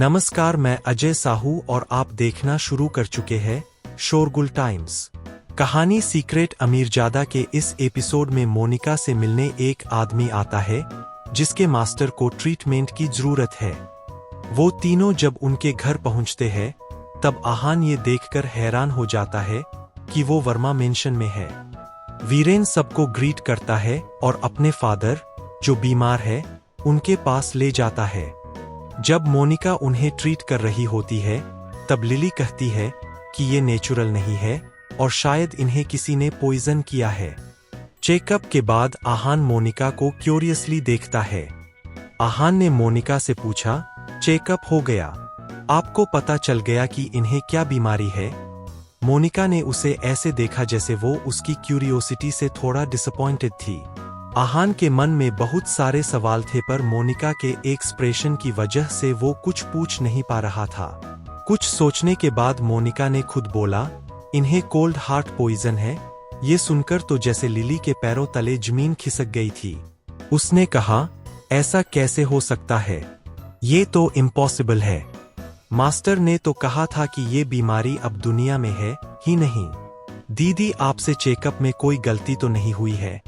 नमस्कार, मैं अजय साहू और आप देखना शुरू कर चुके हैं शोरगुल टाइम्स। कहानी सीक्रेट अमीरजादा के इस एपिसोड में मोनिका से मिलने एक आदमी आता है जिसके मास्टर को ट्रीटमेंट की जरूरत है। वो तीनों जब उनके घर पहुंचते हैं तब आहान ये देखकर हैरान हो जाता है कि वो वर्मा मेंशन में है। वीरेन सबको ग्रीट करता है और अपने फादर, जो बीमार है, उनके पास ले जाता है। जब मोनिका उन्हें ट्रीट कर रही होती है तब लिली कहती है कि ये नेचुरल नहीं है और शायद इन्हें किसी ने पॉइजन किया है। चेकअप के बाद आहान मोनिका को क्यूरियसली देखता है। आहान ने मोनिका से पूछा, चेकअप हो गया? आपको पता चल गया कि इन्हें क्या बीमारी है? मोनिका ने उसे ऐसे देखा जैसे वो उसकी क्यूरियोसिटी से थोड़ा डिसअपॉइंटेड थी। आहान के मन में बहुत सारे सवाल थे पर मोनिका के एक्सप्रेशन की वजह से वो कुछ पूछ नहीं पा रहा था। कुछ सोचने के बाद मोनिका ने खुद बोला, इन्हें कोल्ड हार्ट पॉइजन है। ये सुनकर तो जैसे लिली के पैरों तले जमीन खिसक गई थी। उसने कहा, ऐसा कैसे हो सकता है? ये तो इम्पॉसिबल है। मास्टर ने तो कहा था कि ये बीमारी अब दुनिया में है ही नहीं। दीदी, आपसे चेकअप में कोई गलती तो नहीं हुई है?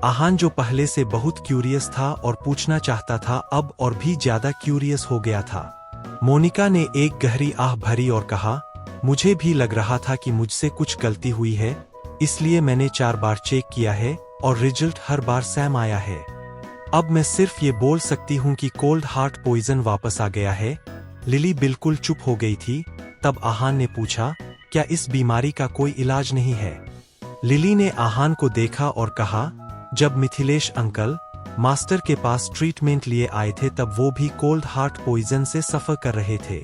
आहान, जो पहले से बहुत क्यूरियस था और पूछना चाहता था, अब और भी ज्यादा क्यूरियस हो गया था। मोनिका ने एक गहरी आह भरी और कहा, मुझे भी लग रहा था कि मुझसे कुछ गलती हुई है, इसलिए मैंने 4 बार चेक किया है और रिजल्ट हर बार सेम आया है। अब मैं सिर्फ ये बोल सकती हूँ कि कोल्ड हार्ट पॉइजन वापस आ गया है। लिली बिल्कुल चुप हो गई थी। तब आहान ने पूछा, क्या इस बीमारी का कोई इलाज नहीं है? लिली ने आहान को देखा और कहा, जब मिथिलेश अंकल मास्टर के पास ट्रीटमेंट लिए आए थे तब वो भी कोल्ड हार्ट पॉइजन से सफर कर रहे थे।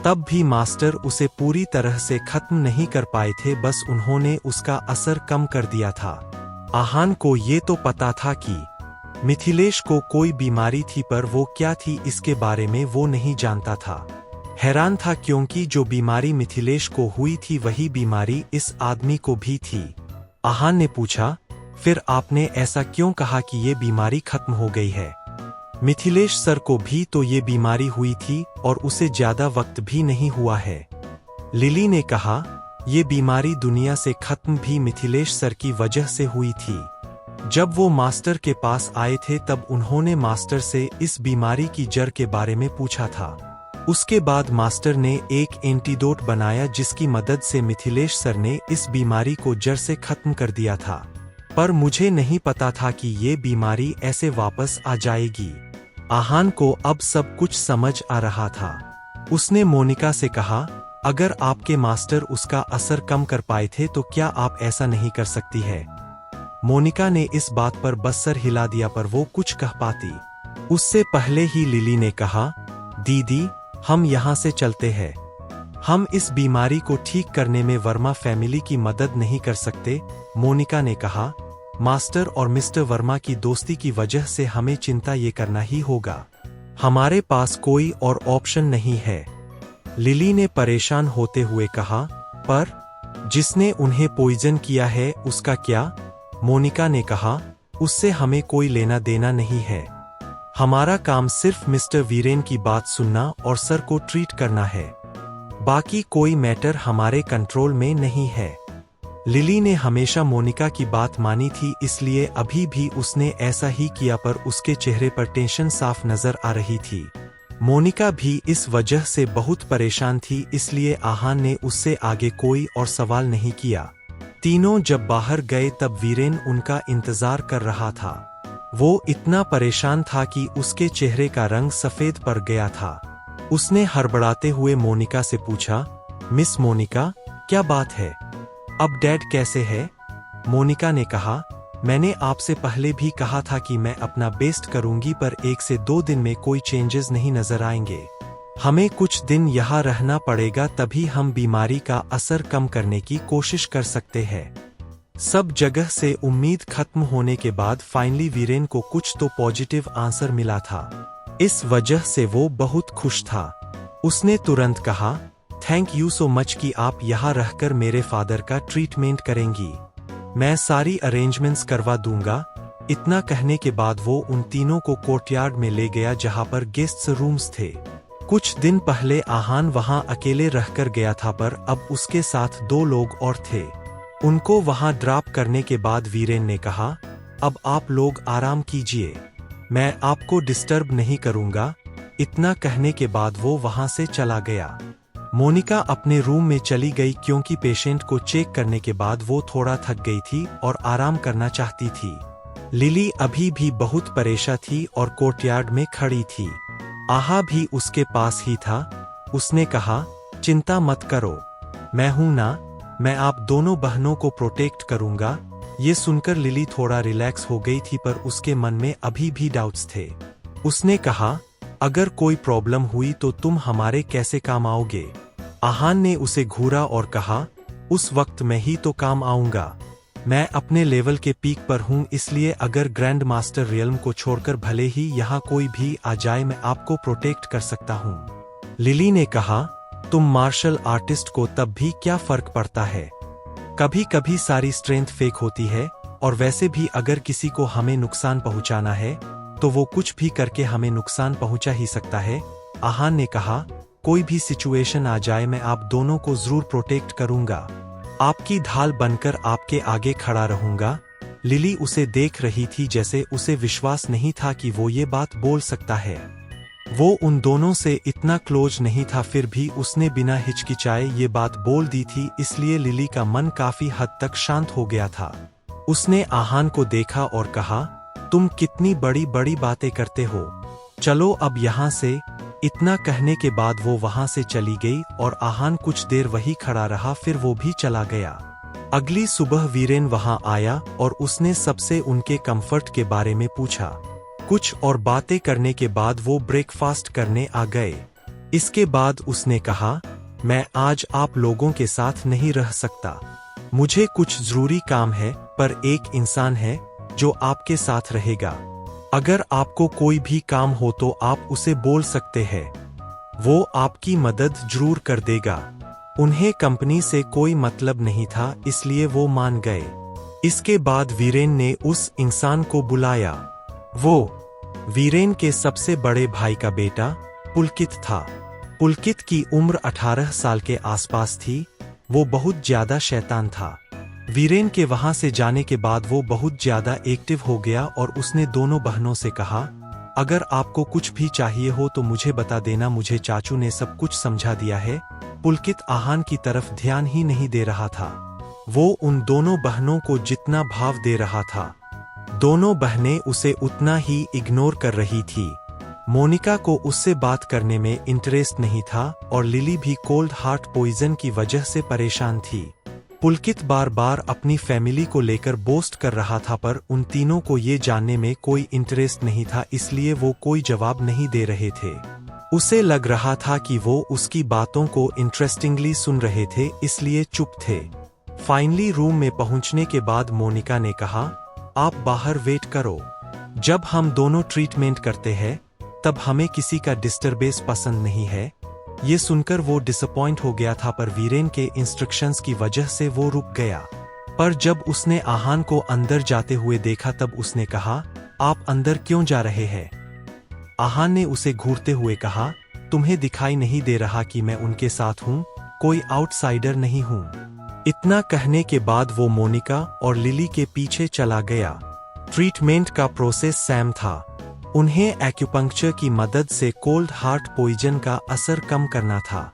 तब भी मास्टर उसे पूरी तरह से खत्म नहीं कर पाए थे, बस उन्होंने उसका असर कम कर दिया था। आहान को ये तो पता था कि मिथिलेश को कोई बीमारी थी, पर वो क्या थी इसके बारे में वो नहीं जानता था। हैरान था क्योंकि जो बीमारी मिथिलेश को हुई थी वही बीमारी इस आदमी को भी थी। आहान ने पूछा, फिर आपने ऐसा क्यों कहा कि ये बीमारी खत्म हो गई है? मिथिलेश सर को भी तो ये बीमारी हुई थी और उसे ज्यादा वक्त भी नहीं हुआ है। लिली ने कहा, ये बीमारी दुनिया से खत्म भी मिथिलेश सर की वजह से हुई थी। जब वो मास्टर के पास आए थे तब उन्होंने मास्टर से इस बीमारी की जड़ के बारे में पूछा था। उसके बाद मास्टर ने एक एंटीडोट बनाया जिसकी मदद से मिथिलेश सर ने इस बीमारी को जड़ से खत्म कर दिया था। पर मुझे नहीं पता था कि ये बीमारी ऐसे वापस आ जाएगी। आहान को अब सब कुछ समझ आ रहा था। उसने मोनिका से कहा, अगर आपके मास्टर उसका असर कम कर पाए थे तो क्या आप ऐसा नहीं कर सकती है? मोनिका ने इस बात पर बस सर हिला दिया, पर वो कुछ कह पाती उससे पहले ही लिली ने कहा, दीदी, हम यहाँ से चलते हैं। हम इस बीमारी को ठीक करने में वर्मा फैमिली की मदद नहीं कर सकते। मोनिका ने कहा, मास्टर और मिस्टर वर्मा की दोस्ती की वजह से हमें चिंता ये करना ही होगा। हमारे पास कोई और ऑप्शन नहीं है। लिली ने परेशान होते हुए कहा, पर जिसने उन्हें पॉइजन किया है उसका क्या? मोनिका ने कहा, उससे हमें कोई लेना देना नहीं है। हमारा काम सिर्फ मिस्टर वीरेन की बात सुनना और सर को ट्रीट करना है। बाकी कोई मैटर हमारे कंट्रोल में नहीं है। लिली ने हमेशा मोनिका की बात मानी थी, इसलिए अभी भी उसने ऐसा ही किया, पर उसके चेहरे पर टेंशन साफ नजर आ रही थी। मोनिका भी इस वजह से बहुत परेशान थी, इसलिए आहान ने उससे आगे कोई और सवाल नहीं किया। तीनों जब बाहर गए तब वीरेन उनका इंतजार कर रहा था। वो इतना परेशान था कि उसके चेहरे का रंग सफेद पड़ गया था। उसने हड़बड़ाते हुए मोनिका से पूछा, मिस मोनिका, क्या बात है? अब डैड कैसे है? मोनिका ने कहा, मैंने आपसे पहले भी कहा था कि मैं अपना बेस्ट करूंगी, पर 1 से 2 दिन में कोई चेंजेस नहीं नजर आएंगे। हमें कुछ दिन यहाँ रहना पड़ेगा, तभी हम बीमारी का असर कम करने की कोशिश कर सकते हैं। सब जगह से उम्मीद खत्म होने के बाद फाइनली वीरेन को कुछ तो पॉजिटिव आंसर मिला था। इस वजह से वो बहुत खुश था। उसने तुरंत कहा, थैंक यू सो मच कि आप यहाँ रहकर मेरे फादर का ट्रीटमेंट करेंगी। मैं सारी अरेंजमेंट्स करवा दूंगा। इतना कहने के बाद वो उन तीनों को कोर्टयार्ड में ले गया जहाँ पर गेस्ट्स रूम्स थे। कुछ दिन पहले आहान वहां अकेले रहकर गया था, पर अब उसके साथ 2 लोग और थे। उनको वहां ड्रॉप करने के बाद वीरेन ने कहा, अब आप लोग आराम कीजिए, मैं आपको डिस्टर्ब नहीं करूंगा। इतना कहने के बाद वो वहां से चला गया। मोनिका अपने रूम में चली गई क्योंकि पेशेंट को चेक करने के बाद वो थोड़ा थक गई थी और आराम करना चाहती थी। लिली अभी भी बहुत परेशान थी और कोर्टयार्ड में खड़ी थी। आहा भी उसके पास ही था। उसने कहा, चिंता मत करो, मैं हूं ना, मैं आप दोनों बहनों को प्रोटेक्ट करूंगा। ये सुनकर लिली थोड़ा रिलैक्स हो गई थी, पर उसके मन में अभी भी डाउट्स थे। उसने कहा, अगर कोई प्रॉब्लम हुई तो तुम हमारे कैसे काम आओगे? आहान ने उसे घूरा और कहा, उस वक्त मैं ही तो काम आऊंगा। मैं अपने लेवल के पीक पर हूं, इसलिए अगर ग्रैंड मास्टर रियल्म को छोड़कर भले ही यहाँ कोई भी आ जाए, मैं आपको प्रोटेक्ट कर सकता हूं। लिली ने कहा, तुम मार्शल आर्टिस्ट को तब भी क्या फर्क पड़ता है? कभी कभी सारी स्ट्रेंथ फेक होती है, और वैसे भी अगर किसी को हमें नुकसान पहुंचाना है तो वो कुछ भी करके हमें नुकसान पहुंचा ही सकता है। आहान ने कहा, कोई भी सिचुएशन आ जाए मैं आप दोनों को जरूर प्रोटेक्ट करूंगा, आपकी ढाल बनकर आपके आगे खड़ा रहूंगा। लिली उसे देख रही थी जैसे उसे विश्वास नहीं था कि वो ये बात बोल सकता है। वो उन दोनों से इतना क्लोज नहीं था, फिर भी उसने बिना हिचकिचाए ये बात बोल दी थी, इसलिए लिली का मन काफी हद तक शांत हो गया था। उसने आहान को देखा और कहा, तुम कितनी बड़ी बड़ी बातें करते हो, चलो अब यहाँ से। इतना कहने के बाद वो वहां से चली गई और आहान कुछ देर वही खड़ा रहा, फिर वो भी चला गया। अगली सुबह वीरेन वहां आया और उसने सबसे उनके कंफर्ट के बारे में पूछा। कुछ और बातें करने के बाद वो ब्रेकफास्ट करने आ गए। इसके बाद उसने कहा, मैं आज आप लोगों के साथ नहीं रह सकता, मुझे कुछ जरूरी काम है, पर एक इंसान है जो आपके साथ रहेगा। अगर आपको कोई भी काम हो तो आप उसे बोल सकते हैं, वो आपकी मदद जरूर कर देगा। उन्हें कंपनी से कोई मतलब नहीं था, इसलिए वो मान गए। इसके बाद वीरेन ने उस इंसान को बुलाया। वो वीरेन के सबसे बड़े भाई का बेटा पुलकित था। पुलकित की उम्र 18 साल के आसपास थी। वो बहुत ज्यादा शैतान था। वीरेन के वहां से जाने के बाद वो बहुत ज्यादा एक्टिव हो गया और उसने दोनों बहनों से कहा, अगर आपको कुछ भी चाहिए हो तो मुझे बता देना, मुझे चाचू ने सब कुछ समझा दिया है। पुलकित आहान की तरफ ध्यान ही नहीं दे रहा था। वो उन दोनों बहनों को जितना भाव दे रहा था, दोनों बहनें उसे उतना ही इग्नोर कर रही थी। मोनिका को उससे बात करने में इंटरेस्ट नहीं था और लिली भी कोल्ड हार्ट पॉइजन की वजह से परेशान थी। पुलकित बार बार अपनी फैमिली को लेकर बोस्ट कर रहा था, पर उन तीनों को ये जानने में कोई इंटरेस्ट नहीं था, इसलिए वो कोई जवाब नहीं दे रहे थे। उसे लग रहा था कि वो उसकी बातों को इंटरेस्टिंगली सुन रहे थे, इसलिए चुप थे। फाइनली रूम में पहुंचने के बाद मोनिका ने कहा, आप बाहर वेट करो, जब हम दोनों ट्रीटमेंट करते हैं तब हमें किसी का डिस्टर्बेंस पसंद नहीं है। ये सुनकर वो डिसअपॉइंट हो गया था, पर वीरेन के इंस्ट्रक्शंस की वजह से वो रुक गया। पर जब उसने आहान को अंदर जाते हुए देखा तब उसने कहा, आप अंदर क्यों जा रहे हैं? आहान ने उसे घूरते हुए कहा, तुम्हें दिखाई नहीं दे रहा कि मैं उनके साथ हूँ, कोई आउटसाइडर नहीं हूँ। इतना कहने के बाद वो मोनिका और लिली के पीछे चला गया। ट्रीटमेंट का प्रोसेस सेम था। उन्हें एक्यूपंक्चर की मदद से कोल्ड हार्ट पॉइजन का असर कम करना था।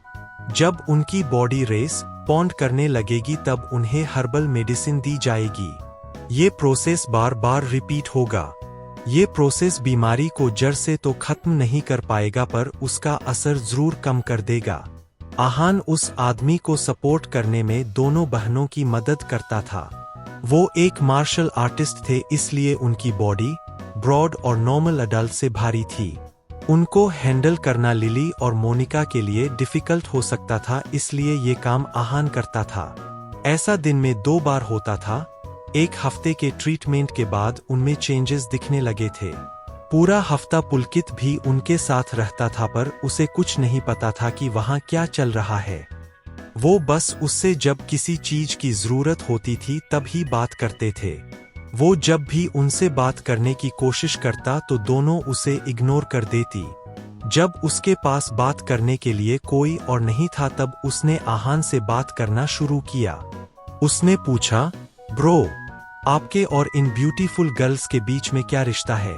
जब उनकी बॉडी रेस्पॉन्ड करने लगेगी तब उन्हें हर्बल मेडिसिन दी जाएगी। ये प्रोसेस बार बार रिपीट होगा। ये प्रोसेस बीमारी को जड़ से तो खत्म नहीं कर पाएगा, पर उसका असर जरूर कम कर देगा। आहान उस आदमी को सपोर्ट करने में दोनों बहनों की मदद करता था। वो एक मार्शल आर्टिस्ट थे, इसलिए उनकी बॉडी ब्रॉड और नॉर्मल अडल्ट से भारी थी। उनको हैंडल करना लिली और मोनिका के लिए डिफिकल्ट हो सकता था, इसलिए ये काम आहान करता था। ऐसा दिन में 2 बार होता था। एक हफ्ते के ट्रीटमेंट के बाद उनमें चेंजेस दिखने लगे थे। पूरा हफ्ता पुलकित भी उनके साथ रहता था, पर उसे कुछ नहीं पता था कि वहां क्या चल रहा है। वो बस उससे जब किसी चीज की जरूरत होती थी तब ही बात करते थे। वो जब भी उनसे बात करने की कोशिश करता तो दोनों उसे इग्नोर कर देती। जब उसके पास बात करने के लिए कोई और नहीं था तब उसने आहान से बात करना शुरू किया। उसने पूछा, ब्रो, आपके और इन ब्यूटीफुल गर्ल्स के बीच में क्या रिश्ता है?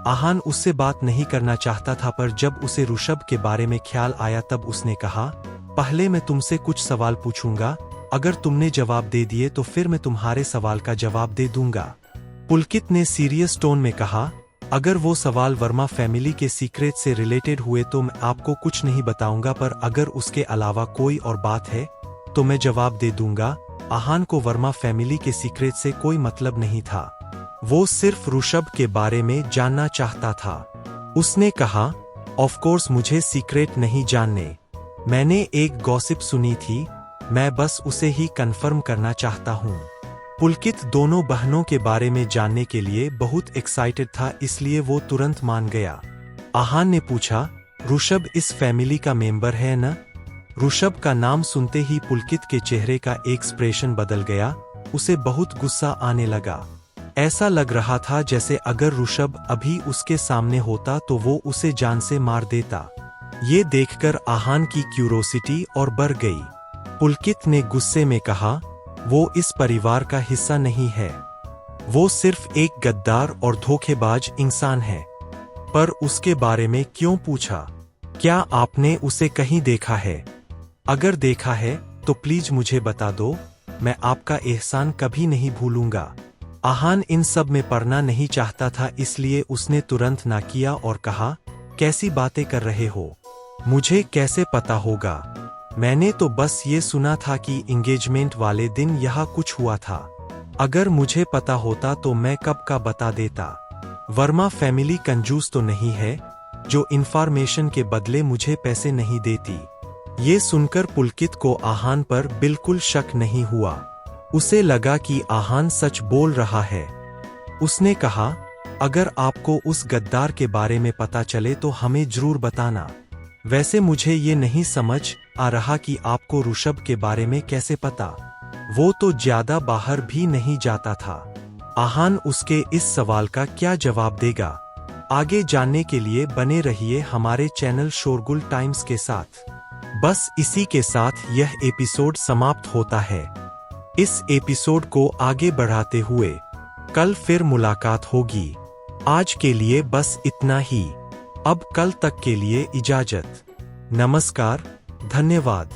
आहान उससे बात नहीं करना चाहता था, पर जब उसे ऋषभ के बारे में ख्याल आया तब उसने कहा, पहले मैं तुमसे कुछ सवाल पूछूंगा, अगर तुमने जवाब दे दिए तो फिर मैं तुम्हारे सवाल का जवाब दे दूंगा। पुलकित ने सीरियस टोन में कहा, अगर वो सवाल वर्मा फैमिली के सीक्रेट से रिलेटेड हुए तो मैं आपको कुछ नहीं बताऊंगा, पर अगर उसके अलावा कोई और बात है तो मैं जवाब दे दूंगा। आहान को वर्मा फैमिली के सीक्रेट से कोई मतलब नहीं था, वो सिर्फ ऋषभ के बारे में जानना चाहता था। उसने कहा, ऑफ कोर्स मुझे सीक्रेट नहीं जानने, मैंने एक गॉसिप सुनी थी, मैं बस उसे ही कंफर्म करना चाहता हूँ। पुलकित दोनों बहनों के बारे में जानने के लिए बहुत एक्साइटेड था, इसलिए वो तुरंत मान गया। आहान ने पूछा, ऋषभ इस फैमिली का मेंबर है न? ऋषभ का नाम सुनते ही पुलकित के चेहरे का एक्सप्रेशन बदल गया, उसे बहुत गुस्सा आने लगा। ऐसा लग रहा था जैसे अगर ऋषभ अभी उसके सामने होता तो वो उसे जान से मार देता। ये देखकर आहान की क्यूरोसिटी और बढ़ गई। पुलकित ने गुस्से में कहा, वो इस परिवार का हिस्सा नहीं है, वो सिर्फ एक गद्दार और धोखेबाज इंसान है। पर उसके बारे में क्यों पूछा? क्या आपने उसे कहीं देखा है? अगर देखा है तो प्लीज मुझे बता दो, मैं आपका एहसान कभी नहीं भूलूंगा। आहान इन सब में पड़ना नहीं चाहता था, इसलिए उसने तुरंत ना किया और कहा, कैसी बातें कर रहे हो? मुझे कैसे पता होगा? मैंने तो बस ये सुना था कि एंगेजमेंट वाले दिन यहाँ कुछ हुआ था। अगर मुझे पता होता तो मैं कब का बता देता। वर्मा फैमिली कंजूस तो नहीं है जो इन्फॉर्मेशन के बदले मुझे पैसे नहीं देती। ये सुनकर पुलकित को आहान पर बिल्कुल शक नहीं हुआ, उसे लगा कि आहान सच बोल रहा है। उसने कहा, अगर आपको उस गद्दार के बारे में पता चले तो हमें जरूर बताना। वैसे मुझे ये नहीं समझ आ रहा कि आपको ऋषभ के बारे में कैसे पता, वो तो ज्यादा बाहर भी नहीं जाता था। आहान उसके इस सवाल का क्या जवाब देगा? आगे जानने के लिए बने रहिए हमारे चैनल शोरगुल टाइम्स के साथ। बस इसी के साथ यह एपिसोड समाप्त होता है। इस एपिसोड को आगे बढ़ाते हुए कल फिर मुलाकात होगी। आज के लिए बस इतना ही। अब कल तक के लिए इजाजत। नमस्कार, धन्यवाद।